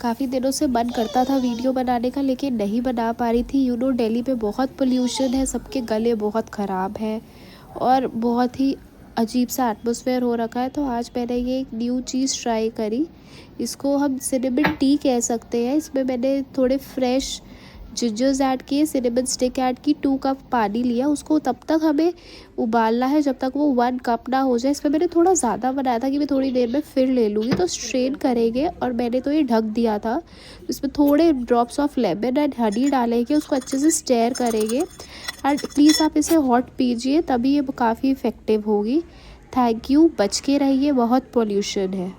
काफ़ी दिनों से मन करता था वीडियो बनाने का, लेकिन नहीं बना पा रही थी। दिल्ली में बहुत पोल्यूशन है, सबके गले बहुत ख़राब हैं और बहुत ही अजीब सा एटमॉस्फेयर हो रखा है। तो आज मैंने ये एक न्यू चीज़ ट्राई करी। इसको हम सिनेमन टी कह सकते हैं। इसमें मैंने थोड़े फ्रेश जिंजर्स ऐड किए, सिनेमन स्टिक ऐड की, 2 कप पानी लिया। उसको तब तक हमें उबालना है जब तक वो 1 कप ना हो जाए। इसमें मैंने थोड़ा ज़्यादा बनाया था कि मैं थोड़ी देर में फिर ले लूँगी। तो स्ट्रेन करेंगे और मैंने तो ये ढक दिया था। इसमें थोड़े drops of lemon and honey डालेंगे, उसको अच्छे से स्टेयर करेंगे। एंड प्लीज़ आप इसे हॉट पीजिए, तभी ये काफ़ी इफ़ेक्टिव होगी। Thank you. बच के रहिए, बहुत पोल्यूशन है।